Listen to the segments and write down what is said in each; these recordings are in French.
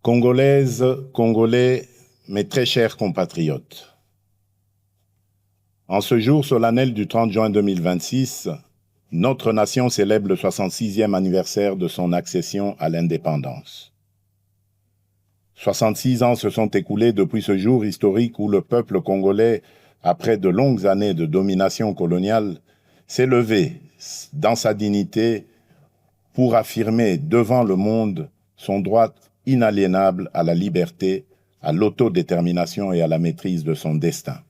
Congolaises, Congolais, mes très chers compatriotes. En ce jour solennel du 30 juin 2026, notre nation célèbre le 66e anniversaire de son accession à l'indépendance. 66 ans se sont écoulés depuis ce jour historique où le peuple congolais, après de longues années de domination coloniale, s'est levé dans sa dignité pour affirmer devant le monde son droit inaliénable à la liberté, à l'autodétermination et à la maîtrise de son destin.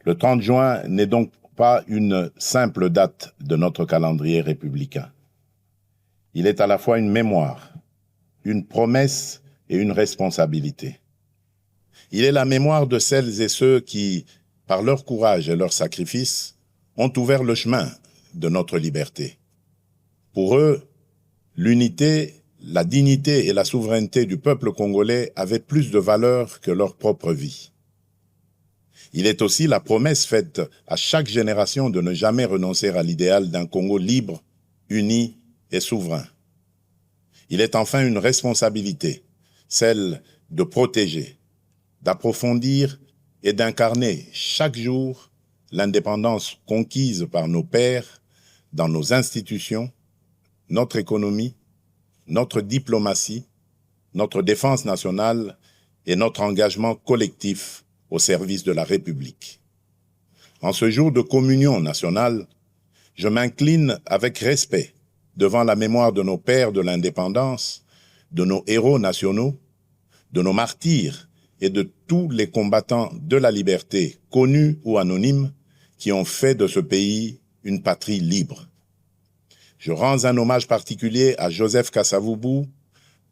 Le 30 juin n'est donc pas une simple date de notre calendrier républicain. Il est à la fois une mémoire, une promesse et une responsabilité. Il est la mémoire de celles et ceux qui, par leur courage et leur sacrifice, ont ouvert le chemin de notre liberté. Pour eux, l'unité, la dignité et la souveraineté du peuple congolais avaient plus de valeur que leur propre vie. Il est aussi la promesse faite à chaque génération de ne jamais renoncer à l'idéal d'un Congo libre, uni et souverain. Il est enfin une responsabilité, celle de protéger, d'approfondir et d'incarner chaque jour l'indépendance conquise par nos pères dans nos institutions, notre économie, notre diplomatie, notre défense nationale et notre engagement collectif au service de la République. En ce jour de communion nationale, je m'incline avec respect devant la mémoire de nos pères de l'indépendance, de nos héros nationaux, de nos martyrs et de tous les combattants de la liberté, connus ou anonymes, qui ont fait de ce pays une patrie libre. Je rends un hommage particulier à Joseph Kasavubu,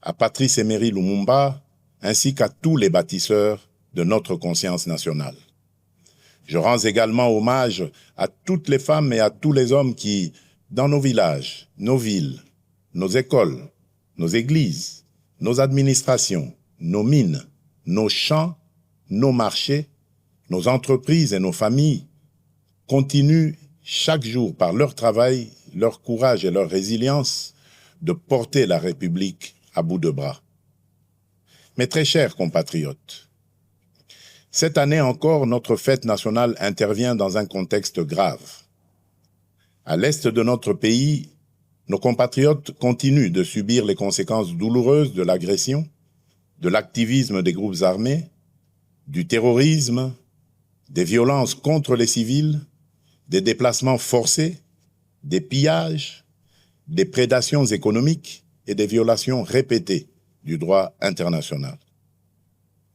à Patrice Emery Lumumba, ainsi qu'à tous les bâtisseurs de notre conscience nationale. Je rends également hommage à toutes les femmes et à tous les hommes qui, dans nos villages, nos villes, nos écoles, nos églises, nos administrations, nos mines, nos champs, nos marchés, nos entreprises et nos familles, continuent chaque jour par leur travail, leur courage et leur résilience de porter la République à bout de bras. Mes très chers compatriotes, cette année encore, notre fête nationale intervient dans un contexte grave. À l'est de notre pays, nos compatriotes continuent de subir les conséquences douloureuses de l'agression, de l'activisme des groupes armés, du terrorisme, des violences contre les civils, des déplacements forcés, des pillages, des prédations économiques et des violations répétées du droit international.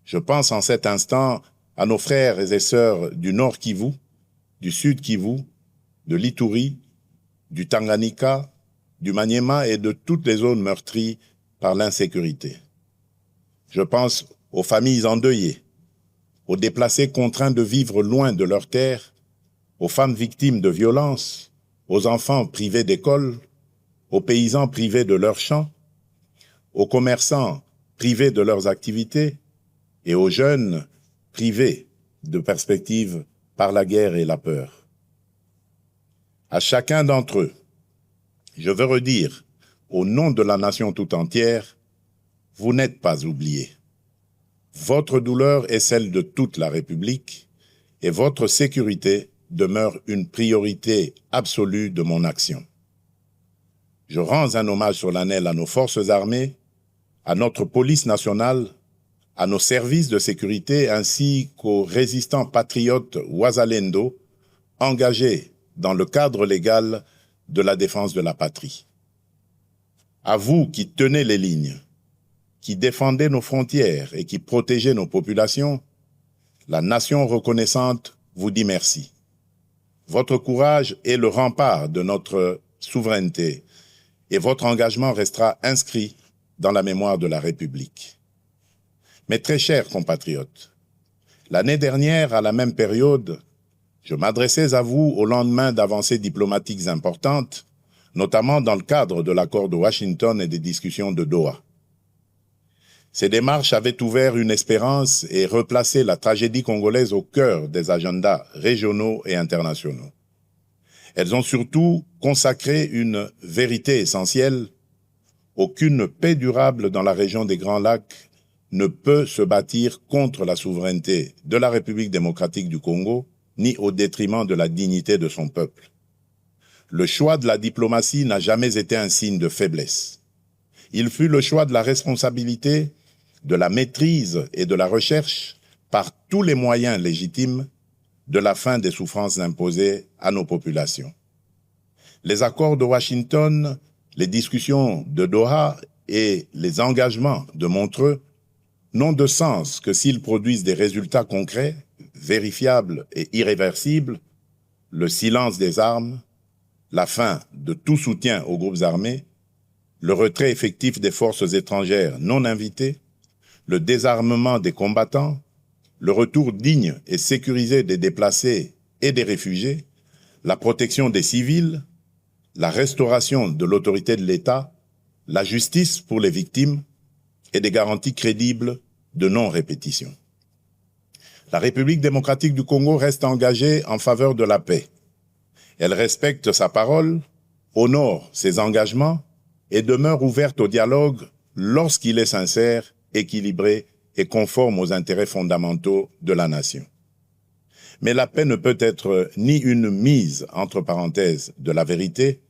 Je pense en cet instant à nos frères et sœurs du Nord Kivu, du Sud Kivu, de l'Ituri, du Tanganyika, du Maniema et de toutes les zones meurtries par l'insécurité. Je pense aux familles endeuillées, aux déplacés contraints de vivre loin de leurs terres, aux femmes victimes de violences, aux enfants privés d'école, aux paysans privés de leurs champs, aux commerçants privés de leurs activités et aux jeunes privés de perspectives par la guerre et la peur. À chacun d'entre eux, je veux redire, au nom de la nation tout entière, vous n'êtes pas oubliés. Votre douleur est celle de toute la République et votre sécurité demeure une priorité absolue de mon action. Je rends un hommage solennel à nos forces armées, à notre police nationale, à nos services de sécurité ainsi qu'aux résistants patriotes Wazalendo engagés dans le cadre légal de la défense de la patrie. À vous qui tenez les lignes, qui défendez nos frontières et qui protégez nos populations, la nation reconnaissante vous dit merci. Votre courage est le rempart de notre souveraineté et votre engagement restera inscrit dans la mémoire de la République. Mes très chers compatriotes, l'année dernière, à la même période, je m'adressais à vous au lendemain d'avancées diplomatiques importantes, notamment dans le cadre de l'accord de Washington et des discussions de Doha. Ces démarches avaient ouvert une espérance et replacé la tragédie congolaise au cœur des agendas régionaux et internationaux. Elles ont surtout consacré une vérité essentielle aucune paix durable dans la région des Grands Lacs ne peut se bâtir contre la souveraineté de la République démocratique du Congo, ni au détriment de la dignité de son peuple. Le choix de la diplomatie n'a jamais été un signe de faiblesse. Il fut le choix de la responsabilité, de la maîtrise et de la recherche, par tous les moyens légitimes, de la fin des souffrances imposées à nos populations. Les accords de Washington, les discussions de Doha et les engagements de Montreux n'ont de sens que s'ils produisent des résultats concrets, vérifiables et irréversibles, le silence des armes, la fin de tout soutien aux groupes armés, le retrait effectif des forces étrangères non invitées, le désarmement des combattants, le retour digne et sécurisé des déplacés et des réfugiés, la protection des civils, la restauration de l'autorité de l'État, la justice pour les victimes et des garanties crédibles de non-répétition. La République démocratique du Congo reste engagée en faveur de la paix. Elle respecte sa parole, honore ses engagements et demeure ouverte au dialogue lorsqu'il est sincère, équilibré et conforme aux intérêts fondamentaux de la nation. Mais la paix ne peut être ni une mise entre parenthèses de la vérité,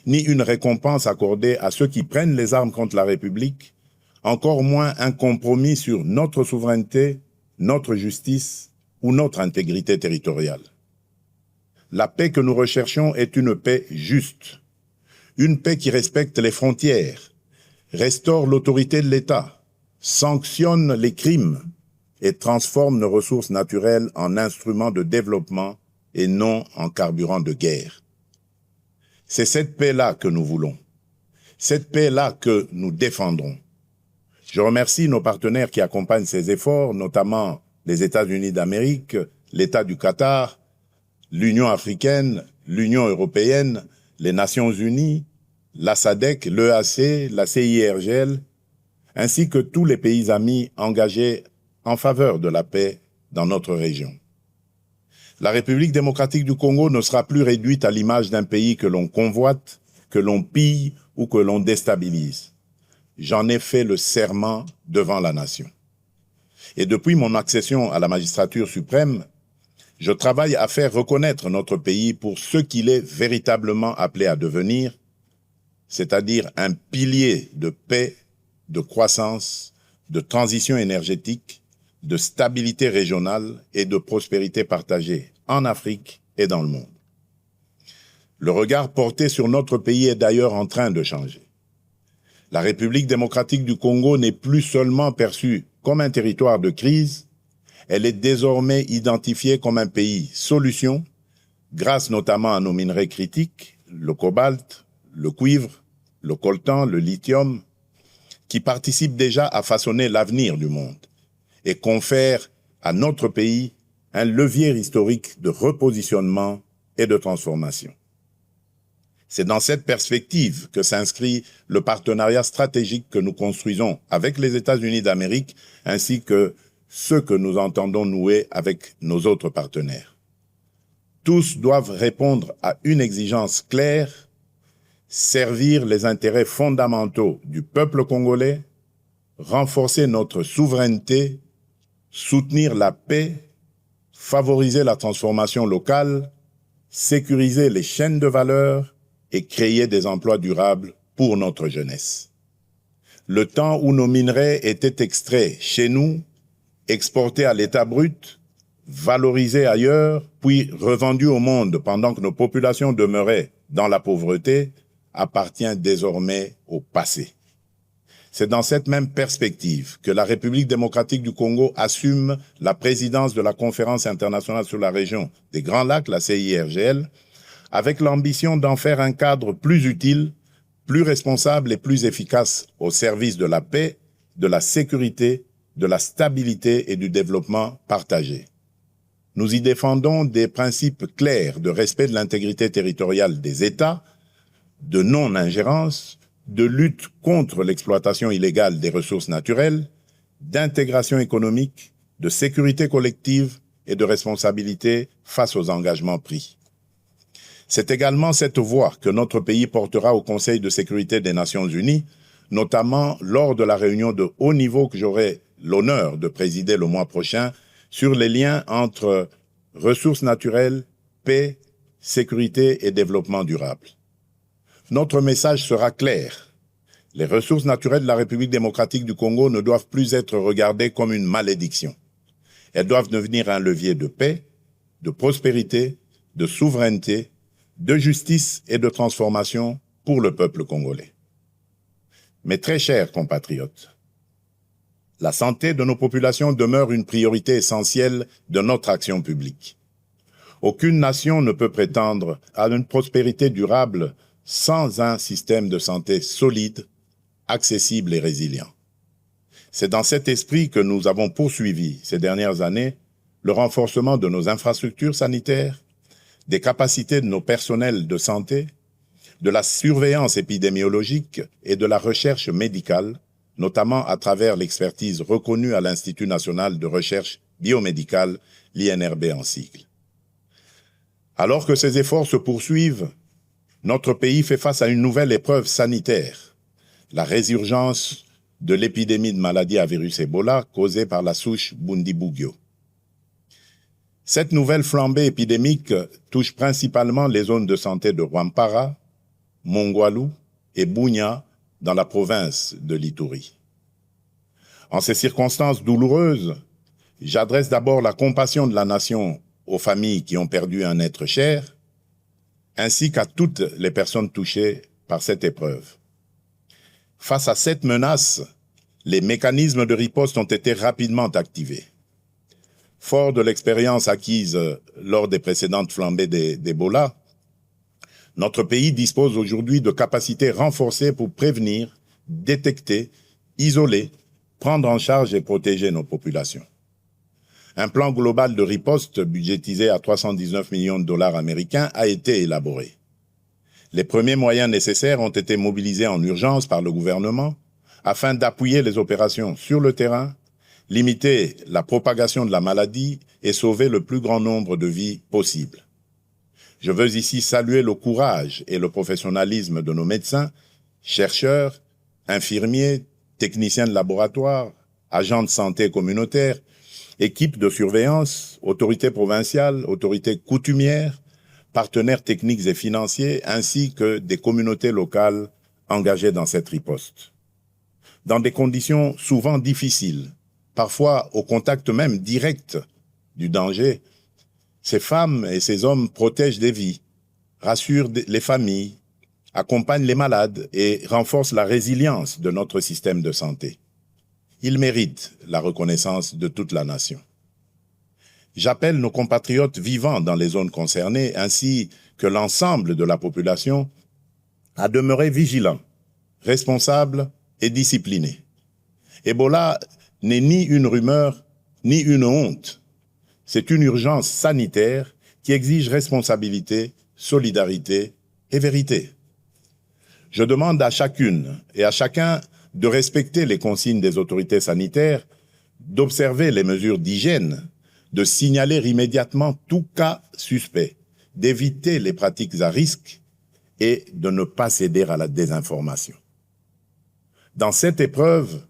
ni une récompense accordée à ceux qui prennent les armes contre la République, encore moins un compromis sur notre souveraineté, notre justice ou notre intégrité territoriale. La paix que nous recherchons est une paix juste, une paix qui respecte les frontières, restaure l'autorité de l'État, sanctionne les crimes et transforme nos ressources naturelles en instruments de développement et non en carburant de guerre. C'est cette paix-là que nous voulons, cette paix-là que nous défendrons. Je remercie nos partenaires qui accompagnent ces efforts, notamment les États-Unis d'Amérique, l'État du Qatar, l'Union africaine, l'Union européenne, les Nations unies, la SADC, l'EAC, la CIRGL, ainsi que tous les pays amis engagés en faveur de la paix dans notre région. La République démocratique du Congo ne sera plus réduite à l'image d'un pays que l'on convoite, que l'on pille ou que l'on déstabilise. J'en ai fait le serment devant la nation. Et depuis mon accession à la magistrature suprême, je travaille à faire reconnaître notre pays pour ce qu'il est véritablement appelé à devenir, c'est-à-dire un pilier de paix, de croissance, de transition énergétique, de stabilité régionale et de prospérité partagée en Afrique et dans le monde. Le regard porté sur notre pays est d'ailleurs en train de changer. La République démocratique du Congo n'est plus seulement perçue comme un territoire de crise, elle est désormais identifiée comme un pays solution, grâce notamment à nos minerais critiques, le cobalt, le cuivre, le coltan, le lithium, qui participent déjà à façonner l'avenir du monde et confèrent à notre pays un levier historique de repositionnement et de transformation. C'est dans cette perspective que s'inscrit le partenariat stratégique que nous construisons avec les États-Unis d'Amérique ainsi que ceux que nous entendons nouer avec nos autres partenaires. Tous doivent répondre à une exigence claire, servir les intérêts fondamentaux du peuple congolais, renforcer notre souveraineté, soutenir la paix, favoriser la transformation locale, sécuriser les chaînes de valeur et créer des emplois durables pour notre jeunesse. Le temps où nos minerais étaient extraits chez nous, exportés à l'état brut, valorisés ailleurs, puis revendus au monde pendant que nos populations demeuraient dans la pauvreté, appartient désormais au passé. C'est dans cette même perspective que la République démocratique du Congo assume la présidence de la Conférence internationale sur la région des Grands Lacs, la CIRGL, avec l'ambition d'en faire un cadre plus utile, plus responsable et plus efficace au service de la paix, de la sécurité, de la stabilité et du développement partagé. Nous y défendons des principes clairs de respect de l'intégrité territoriale des États, de non-ingérence, de lutte contre l'exploitation illégale des ressources naturelles, d'intégration économique, de sécurité collective et de responsabilité face aux engagements pris. C'est également cette voix que notre pays portera au Conseil de sécurité des Nations Unies notamment lors de la réunion de haut niveau que j'aurai l'honneur de présider le mois prochain sur les liens entre ressources naturelles, paix, sécurité et développement durable. Notre message sera clair. Les ressources naturelles de la République démocratique du Congo ne doivent plus être regardées comme une malédiction. Elles doivent devenir un levier de paix, de prospérité, de souveraineté, de justice et de transformation pour le peuple congolais. Mes très chers compatriotes, la santé de nos populations demeure une priorité essentielle de notre action publique. Aucune nation ne peut prétendre à une prospérité durable sans un système de santé solide, accessible et résilient. C'est dans cet esprit que nous avons poursuivi ces dernières années le renforcement de nos infrastructures sanitaires, des capacités de nos personnels de santé, de la surveillance épidémiologique et de la recherche médicale, notamment à travers l'expertise reconnue à l'Institut national de recherche biomédicale, l'INRB en sigle. Alors que ces efforts se poursuivent, notre pays fait face à une nouvelle épreuve sanitaire, la résurgence de l'épidémie de maladie à virus Ebola causée par la souche Bundibugyo. Cette nouvelle flambée épidémique touche principalement les zones de santé de Rwampara, Mongwalu et Bunia dans la province de l'Ituri. En ces circonstances douloureuses, j'adresse d'abord la compassion de la nation aux familles qui ont perdu un être cher, ainsi qu'à toutes les personnes touchées par cette épreuve. Face à cette menace, les mécanismes de riposte ont été rapidement activés. Fort de l'expérience acquise lors des précédentes flambées d'Ebola, notre pays dispose aujourd'hui de capacités renforcées pour prévenir, détecter, isoler, prendre en charge et protéger nos populations. Un plan global de riposte budgétisé à 319 millions de dollars américains a été élaboré. Les premiers moyens nécessaires ont été mobilisés en urgence par le gouvernement afin d'appuyer les opérations sur le terrain, limiter la propagation de la maladie et sauver le plus grand nombre de vies possible. Je veux ici saluer le courage et le professionnalisme de nos médecins, chercheurs, infirmiers, techniciens de laboratoire, agents de santé communautaires, équipes de surveillance, autorités provinciales, autorités coutumières, partenaires techniques et financiers, ainsi que des communautés locales engagées dans cette riposte. Dans des conditions souvent difficiles, parfois au contact même direct du danger, ces femmes et ces hommes protègent des vies, rassurent les familles, accompagnent les malades et renforcent la résilience de notre système de santé. Ils méritent la reconnaissance de toute la nation. J'appelle nos compatriotes vivant dans les zones concernées, ainsi que l'ensemble de la population, à demeurer vigilants, responsables et disciplinés. Ebola n'est ni une rumeur, ni une honte. C'est une urgence sanitaire qui exige responsabilité, solidarité et vérité. Je demande à chacune et à chacun de respecter les consignes des autorités sanitaires, d'observer les mesures d'hygiène, de signaler immédiatement tout cas suspect, d'éviter les pratiques à risque et de ne pas céder à la désinformation. Dans cette épreuve,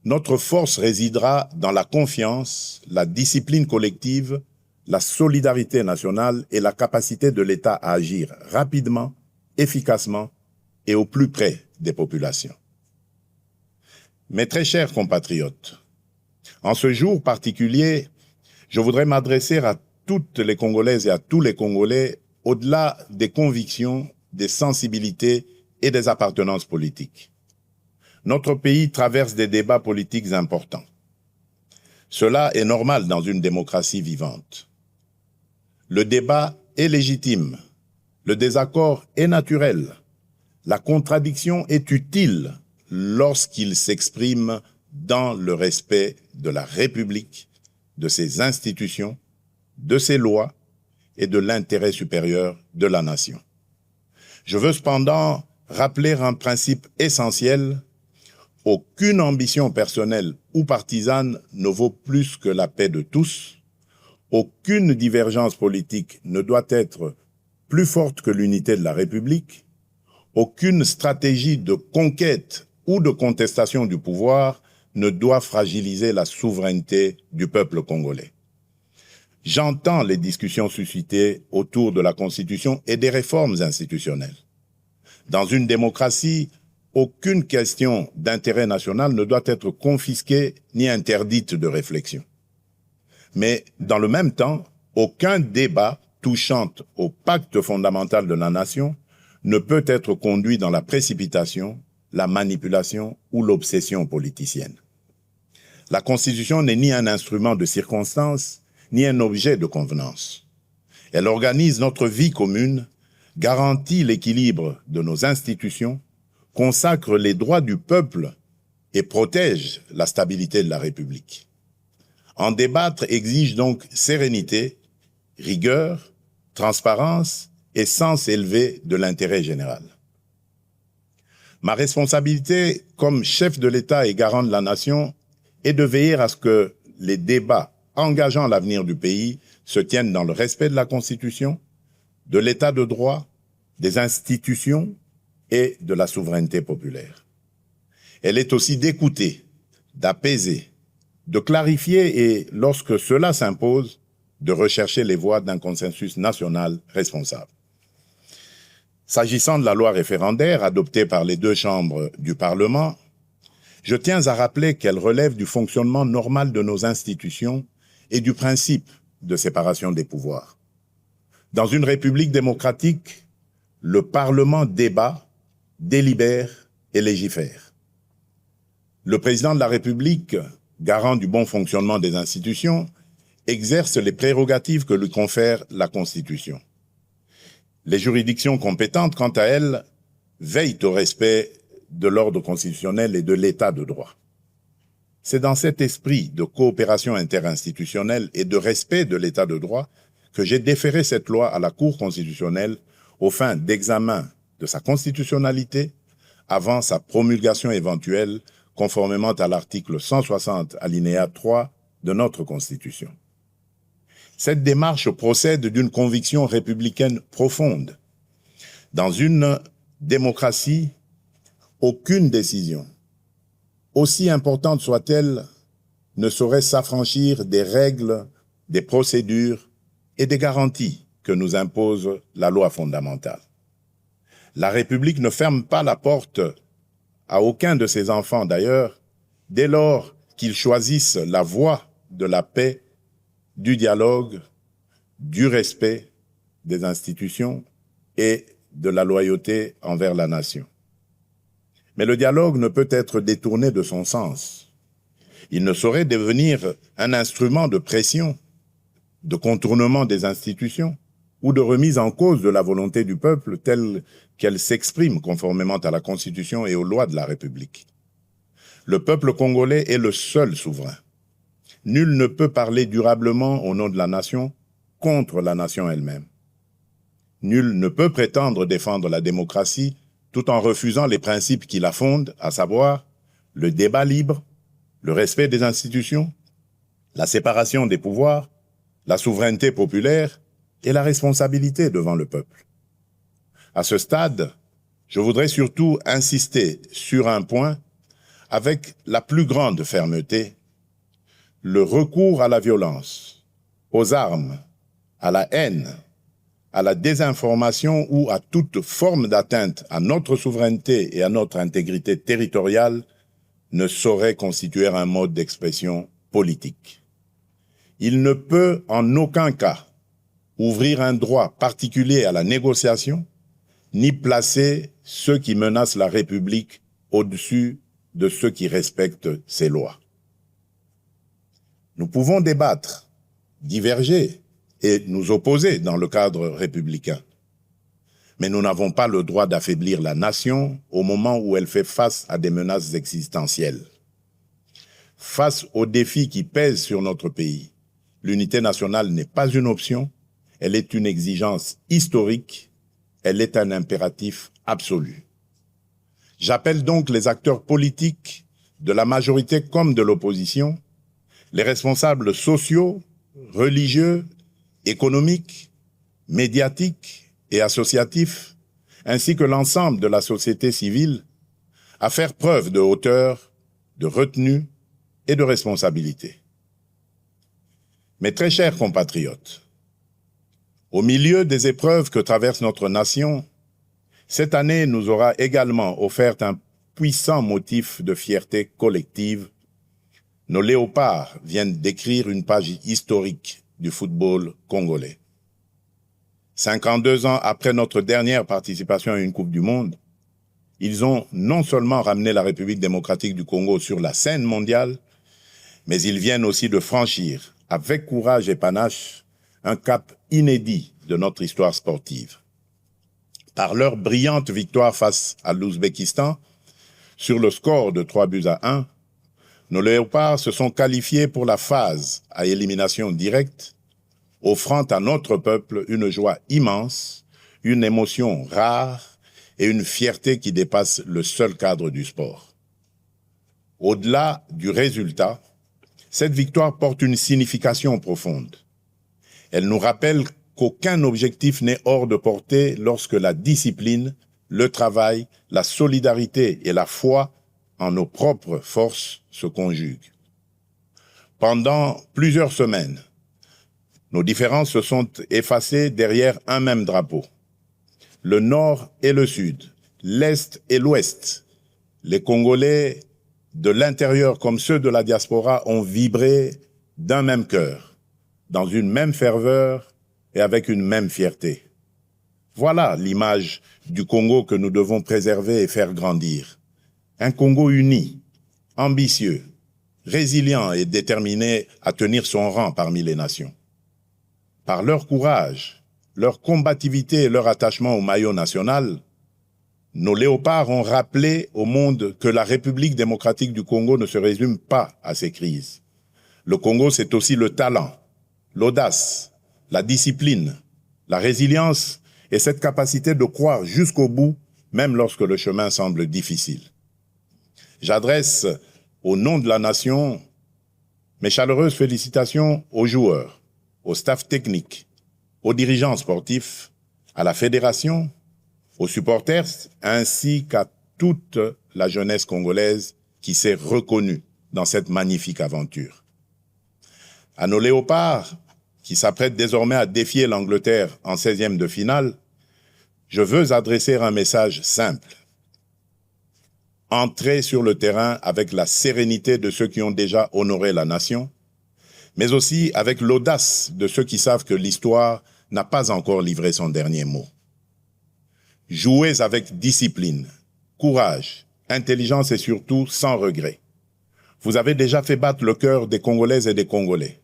notre force résidera dans la confiance, la discipline collective, la solidarité nationale et la capacité de l'État à agir rapidement, efficacement et au plus près des populations. Mes très chers compatriotes, en ce jour particulier, je voudrais m'adresser à toutes les Congolaises et à tous les Congolais au-delà des convictions, des sensibilités et des appartenances politiques. Notre pays traverse des débats politiques importants. Cela est normal dans une démocratie vivante. Le débat est légitime, le désaccord est naturel, la contradiction est utile lorsqu'il s'exprime dans le respect de la République, de ses institutions, de ses lois et de l'intérêt supérieur de la nation. Je veux cependant rappeler un principe essentiel: aucune ambition personnelle ou partisane ne vaut plus que la paix de tous. Aucune divergence politique ne doit être plus forte que l'unité de la République. Aucune stratégie de conquête ou de contestation du pouvoir ne doit fragiliser la souveraineté du peuple congolais. J'entends les discussions suscitées autour de la Constitution et des réformes institutionnelles. Dans une démocratie, aucune question d'intérêt national ne doit être confisquée ni interdite de réflexion. Mais dans le même temps, aucun débat touchant au pacte fondamental de la nation ne peut être conduit dans la précipitation, la manipulation ou l'obsession politicienne. La Constitution n'est ni un instrument de circonstance, ni un objet de convenance. Elle organise notre vie commune, garantit l'équilibre de nos institutions, consacre les droits du peuple et protège la stabilité de la République. En débattre exige donc sérénité, rigueur, transparence et sens élevé de l'intérêt général. Ma responsabilité comme chef de l'État et garant de la nation est de veiller à ce que les débats engageant l'avenir du pays se tiennent dans le respect de la Constitution, de l'État de droit, des institutions et de la souveraineté populaire. Elle est aussi d'écouter, d'apaiser, de clarifier et, lorsque cela s'impose, de rechercher les voies d'un consensus national responsable. S'agissant de la loi référendaire adoptée par les deux chambres du Parlement, je tiens à rappeler qu'elle relève du fonctionnement normal de nos institutions et du principe de séparation des pouvoirs. Dans une république démocratique, le Parlement débat, délibère et légifère. Le président de la République, garant du bon fonctionnement des institutions, exerce les prérogatives que lui confère la Constitution. Les juridictions compétentes, quant à elles, veillent au respect de l'ordre constitutionnel et de l'état de droit. C'est dans cet esprit de coopération interinstitutionnelle et de respect de l'état de droit que j'ai déféré cette loi à la Cour constitutionnelle aux fins d'examen de sa constitutionnalité avant sa promulgation éventuelle conformément à l'article 160 alinéa 3 de notre Constitution. Cette démarche procède d'une conviction républicaine profonde. Dans une démocratie, aucune décision, aussi importante soit-elle, ne saurait s'affranchir des règles, des procédures et des garanties que nous impose la loi fondamentale. La République ne ferme pas la porte à aucun de ses enfants d'ailleurs, dès lors qu'ils choisissent la voie de la paix, du dialogue, du respect des institutions et de la loyauté envers la nation. Mais le dialogue ne peut être détourné de son sens. Il ne saurait devenir un instrument de pression, de contournement des institutions ou de remise en cause de la volonté du peuple telle qu'elle s'exprime conformément à la Constitution et aux lois de la République. Le peuple congolais est le seul souverain. Nul ne peut parler durablement au nom de la nation contre la nation elle-même. Nul ne peut prétendre défendre la démocratie tout en refusant les principes qui la fondent, à savoir le débat libre, le respect des institutions, la séparation des pouvoirs, la souveraineté populaire et la responsabilité devant le peuple. À ce stade, je voudrais surtout insister sur un point avec la plus grande fermeté: le recours à la violence, aux armes, à la haine, à la désinformation ou à toute forme d'atteinte à notre souveraineté et à notre intégrité territoriale ne saurait constituer un mode d'expression politique. Il ne peut en aucun cas ouvrir un droit particulier à la négociation, ni placer ceux qui menacent la République au-dessus de ceux qui respectent ses lois. Nous pouvons débattre, diverger et nous opposer dans le cadre républicain. Mais nous n'avons pas le droit d'affaiblir la nation au moment où elle fait face à des menaces existentielles. Face aux défis qui pèsent sur notre pays, l'unité nationale n'est pas une option, elle est une exigence historique, elle est un impératif absolu. J'appelle donc les acteurs politiques, de la majorité comme de l'opposition, les responsables sociaux, religieux, économiques, médiatiques et associatifs, ainsi que l'ensemble de la société civile, à faire preuve de hauteur, de retenue et de responsabilité. Mes très chers compatriotes, au milieu des épreuves que traverse notre nation, cette année nous aura également offert un puissant motif de fierté collective. Nos léopards viennent d'écrire une page historique du football congolais. 52 ans après notre dernière participation à une Coupe du Monde, ils ont non seulement ramené la République démocratique du Congo sur la scène mondiale, mais ils viennent aussi de franchir, avec courage et panache, un cap inédit de notre histoire sportive. Par leur brillante victoire face à l'Ouzbékistan, sur le score de 3-1, nos léopards se sont qualifiés pour la phase à élimination directe, offrant à notre peuple une joie immense, une émotion rare et une fierté qui dépasse le seul cadre du sport. Au-delà du résultat, cette victoire porte une signification profonde. Elle nous rappelle qu'aucun objectif n'est hors de portée lorsque la discipline, le travail, la solidarité et la foi en nos propres forces se conjuguent. Pendant plusieurs semaines, nos différences se sont effacées derrière un même drapeau. Le Nord et le Sud, l'Est et l'Ouest, les Congolais de l'intérieur comme ceux de la diaspora ont vibré d'un même cœur, dans une même ferveur et avec une même fierté. Voilà l'image du Congo que nous devons préserver et faire grandir. Un Congo uni, ambitieux, résilient et déterminé à tenir son rang parmi les nations. Par leur courage, leur combativité et leur attachement au maillot national, nos léopards ont rappelé au monde que la République démocratique du Congo ne se résume pas à ses crises. Le Congo, c'est aussi le talent, l'audace, la discipline, la résilience et cette capacité de croire jusqu'au bout, même lorsque le chemin semble difficile. J'adresse, au nom de la nation, mes chaleureuses félicitations aux joueurs, au staff technique, aux dirigeants sportifs, à la fédération, aux supporters, ainsi qu'à toute la jeunesse congolaise qui s'est reconnue dans cette magnifique aventure. À nos léopards, qui s'apprêtent désormais à défier l'Angleterre en 16e de finale, je veux adresser un message simple. Entrez sur le terrain avec la sérénité de ceux qui ont déjà honoré la nation, mais aussi avec l'audace de ceux qui savent que l'histoire n'a pas encore livré son dernier mot. Jouez avec discipline, courage, intelligence et surtout sans regret. Vous avez déjà fait battre le cœur des Congolaises et des Congolais.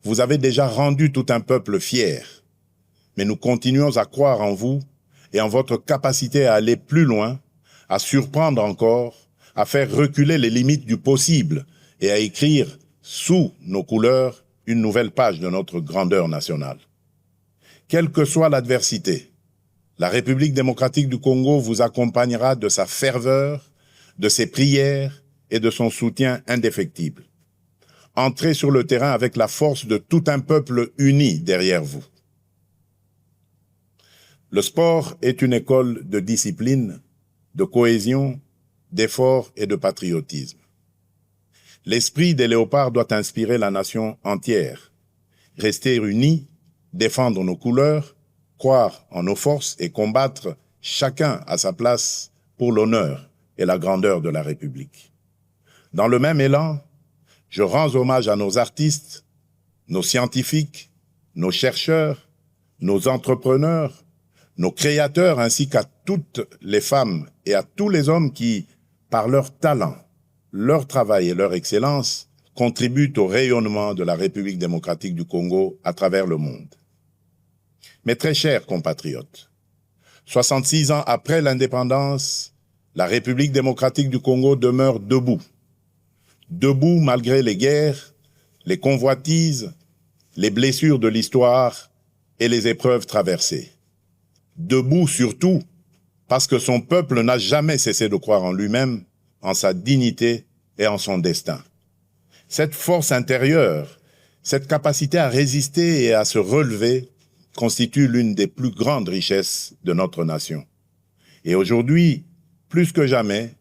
Vous avez déjà rendu tout un peuple fier. Mais nous continuons à croire en vous et en votre capacité à aller plus loin, à surprendre encore, à faire reculer les limites du possible et à écrire sous nos couleurs une nouvelle page de notre grandeur nationale. Quelle que soit l'adversité, la République démocratique du Congo vous accompagnera de sa ferveur, de ses prières et de son soutien indéfectible. Entrez sur le terrain avec la force de tout un peuple uni derrière vous. Le sport est une école de discipline, de cohésion, d'effort et de patriotisme. L'esprit des léopards doit inspirer la nation entière. Rester unis, défendre nos couleurs, croire en nos forces et combattre chacun à sa place pour l'honneur et la grandeur de la République. Dans le même élan, je rends hommage à nos artistes, nos scientifiques, nos chercheurs, nos entrepreneurs, nos créateurs ainsi qu'à toutes les femmes et à tous les hommes qui, par leur talent, leur travail et leur excellence, contribuent au rayonnement de la République démocratique du Congo à travers le monde. Mes très chers compatriotes, 66 ans après l'indépendance, la République démocratique du Congo demeure debout. Debout malgré les guerres, les convoitises, les blessures de l'histoire et les épreuves traversées. Debout surtout parce que son peuple n'a jamais cessé de croire en lui-même, en sa dignité et en son destin. Cette force intérieure, cette capacité à résister et à se relever constitue l'une des plus grandes richesses de notre nation. Et aujourd'hui, plus que jamais,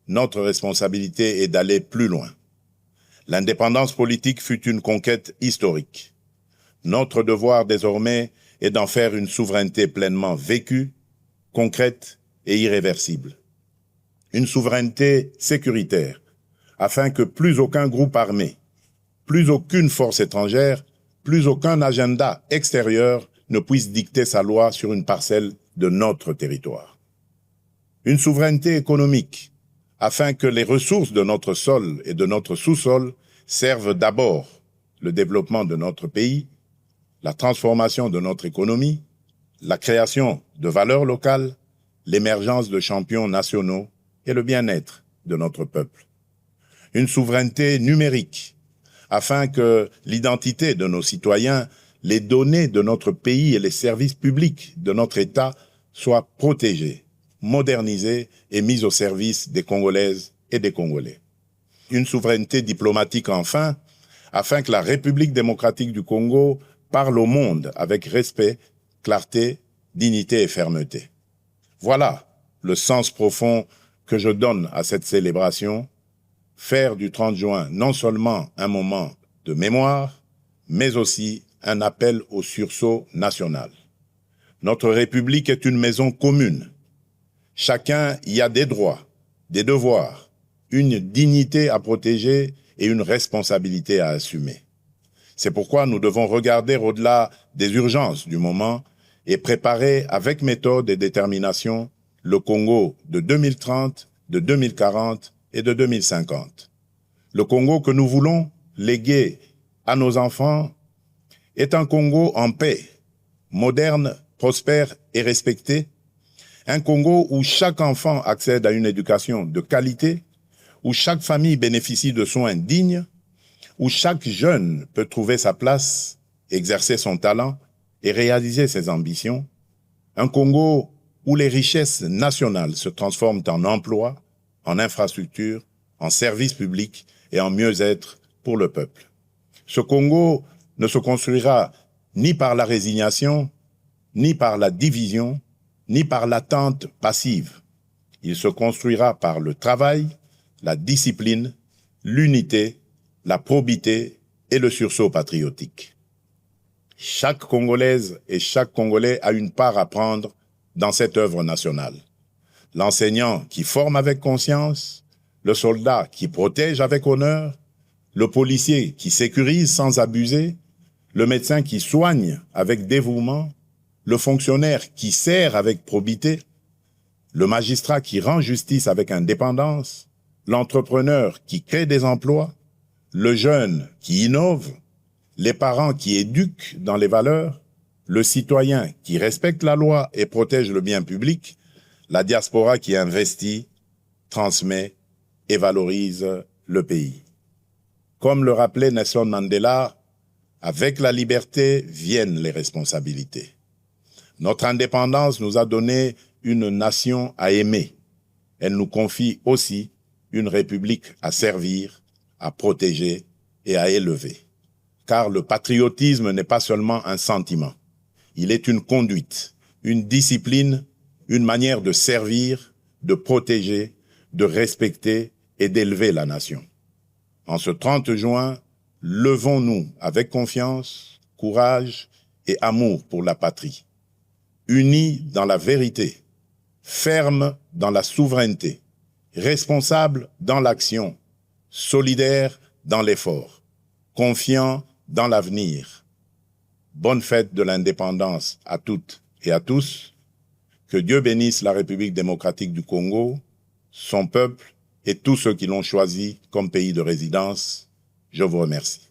notre responsabilité est d'aller plus loin. L'indépendance politique fut une conquête historique. Notre devoir désormais est d'en faire une souveraineté pleinement vécue, concrète et irréversible. Une souveraineté sécuritaire, afin que plus aucun groupe armé, plus aucune force étrangère, plus aucun agenda extérieur ne puisse dicter sa loi sur une parcelle de notre territoire. Une souveraineté économique, afin que les ressources de notre sol et de notre sous-sol servent d'abord le développement de notre pays, la transformation de notre économie, la création de valeurs locales, l'émergence de champions nationaux et le bien-être de notre peuple. Une souveraineté numérique, afin que l'identité de nos citoyens, les données de notre pays et les services publics de notre État soient protégés, modernisés et mis au service des Congolaises et des Congolais. Une souveraineté diplomatique enfin, afin que la République démocratique du Congo parle au monde avec respect, clarté, dignité et fermeté. Voilà le sens profond que je donne à cette célébration, faire du 30 juin non seulement un moment de mémoire, mais aussi un appel au sursaut national. Notre République est une maison commune. Chacun y a des droits, des devoirs, une dignité à protéger et une responsabilité à assumer. C'est pourquoi nous devons regarder au-delà des urgences du moment et préparer avec méthode et détermination le Congo de 2030, de 2040 et de 2050. Le Congo que nous voulons léguer à nos enfants est un Congo en paix, moderne, prospère et respecté, un Congo où chaque enfant accède à une éducation de qualité, où chaque famille bénéficie de soins dignes, où chaque jeune peut trouver sa place, exercer son talent et réaliser ses ambitions, un Congo où les richesses nationales se transforment en emplois, en infrastructures, en services publics et en mieux-être pour le peuple. Ce Congo ne se construira ni par la résignation, ni par la division, ni par l'attente passive. Il se construira par le travail, la discipline, l'unité, la probité et le sursaut patriotique. Chaque Congolaise et chaque Congolais a une part à prendre dans cette œuvre nationale. L'enseignant qui forme avec conscience, le soldat qui protège avec honneur, le policier qui sécurise sans abuser, le médecin qui soigne avec dévouement, le fonctionnaire qui sert avec probité, le magistrat qui rend justice avec indépendance, l'entrepreneur qui crée des emplois, le jeune qui innove, les parents qui éduquent dans les valeurs, le citoyen qui respecte la loi et protège le bien public, la diaspora qui investit, transmet et valorise le pays. Comme le rappelait Nelson Mandela, avec la liberté viennent les responsabilités. Notre indépendance nous a donné une nation à aimer. Elle nous confie aussi une république à servir, à protéger et à élever. Car le patriotisme n'est pas seulement un sentiment. Il est une conduite, une discipline, une manière de servir, de protéger, de respecter et d'élever la nation. En ce 30 juin, levons-nous avec confiance, courage et amour pour la patrie. Unis dans la vérité, fermes dans la souveraineté, responsables dans l'action, solidaires dans l'effort, confiants dans l'avenir. Bonne fête de l'indépendance à toutes et à tous. Que Dieu bénisse la République démocratique du Congo, son peuple et tous ceux qui l'ont choisi comme pays de résidence. Je vous remercie.